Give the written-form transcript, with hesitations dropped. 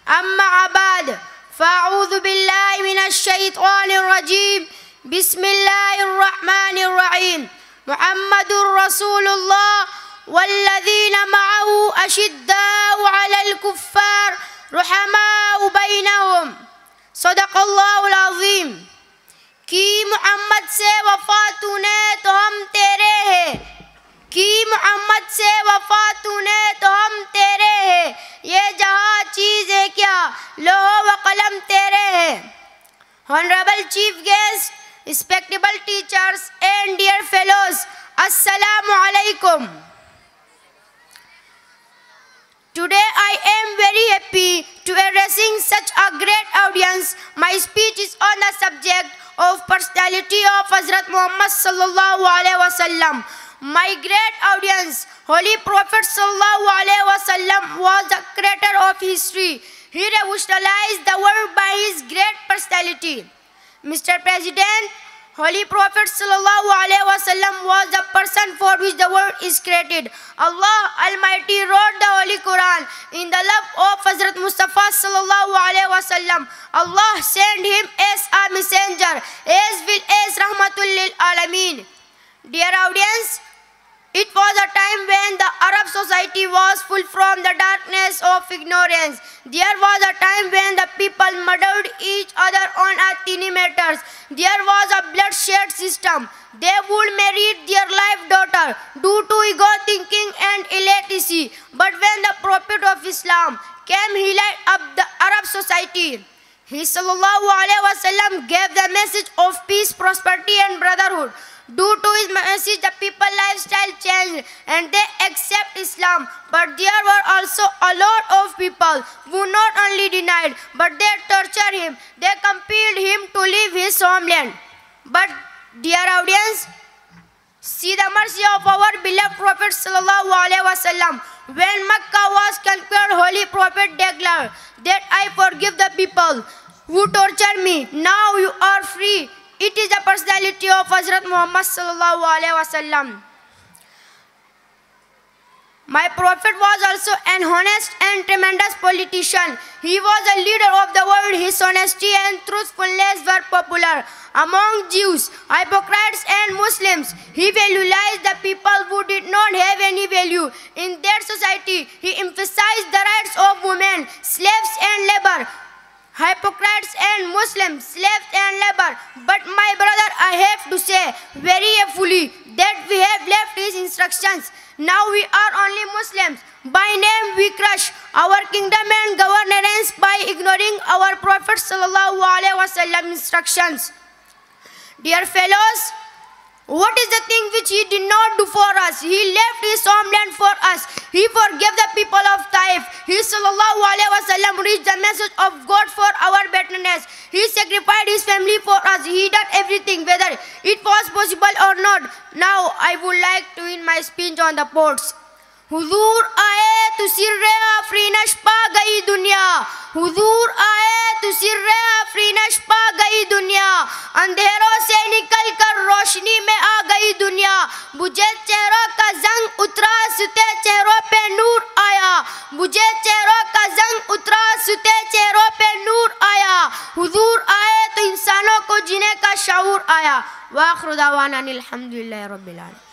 أما بعد فأعوذ بالله من الشيطان الرجيم بسم الله الرحمن الرحيم محمد رسول الله والذين معه أشداء على الكفار رحماء بينهم صدق الله العظيم کی محمد سے وفا تو نے تو ہم تیرے ہیں کی محمد سے وفا تو نے تو ہم تیرے ہیں یہ جہاں چیز ہے کیا لوح و قلم تیرے ہیں Honorable Chief Guest, respectable teachers and dear fellows, Assalamu alaikum. Today I am very happy to addressing such a great audience. My speech is on the subject of personality of Hazrat Muhammad sallallahu alaihi wasallam. My great audience, Holy Prophet sallallahu alaihi wasallam was the creator of history. He revolutionized the world by his great personality. Mr. President, Holy Prophet sallallahu alaihi wasallam was the person for which the world is created. Allah Almighty wrote the Holy Quran in the love of Hazrat Mustafa sallallahu alaihi wasallam. Allah sent him as a messenger, as well as Rahmatul lil Alameen. Dear audience, it was a time when the Arab society was full from the darkness of ignorance. There was a time when the people murdered each other on tiny matters. There was a bloodshed system. They would marry their life daughter due to ego thinking and illiteracy. But when the Prophet of Islam came, he lighted up the Arab society. He sallallahu alaihi wasallam gave the message of peace, prosperity and brotherhood. Due to his message, the people's lifestyle changed and they accept Islam. But there were also a lot of people who not only denied, but they tortured him. They compelled him to leave his homeland. But dear audience, see the mercy of our beloved Prophet sallallahu alaihi wasallam. When Mecca was conquered, Holy Prophet declared that I forgive the people who tortured me. Now you are free. It is the personality of Hazrat Muhammad sallallahu alaihi wasallam. My Prophet was also an honest and tremendous politician. He was a leader of the world. His honesty and truthfulness were popular among Jews, hypocrites and Muslims. He valued the people who did not have any value in their society. He emphasized the rights of women, slaves and labor. Hypocrites and Muslims, slaves and labor. But my brother, I have to say very fully that we have left his instructions. Now we are only Muslims. By name we crush our kingdom and governance by ignoring our Prophet sallallahu alaihi wasallam instructions. Dear fellows, what is the thing which he did not do for us? He left his homeland for us. He forgave the people of Taif. He sallallahu alaihi wasallam reached the message of God for our betterness. He sacrificed his family for us. He did everything, whether it was possible or not. Now I would like to end my speech on the ports. हुजूर आए तो सिर्रे आफरीनश पा गई दुनिया. हुजूर आए तो सिर्रे आफरीनश पा गई दुनिया. अंधेरों से निकल कर रोशनी में आ गई दुनिया. बुझे चेहरों का जंग उतरा, सुते चेहरों पे नूर आया. बुझे चेहरों का जंग उतरा, सुते चेहरों पे नूर आया. हुजूर आए तो इंसानों को जीने का शऊर आया. वाखिर दावाना अनिल हम्दुलिल्लाहि रब्बिल आलमीन.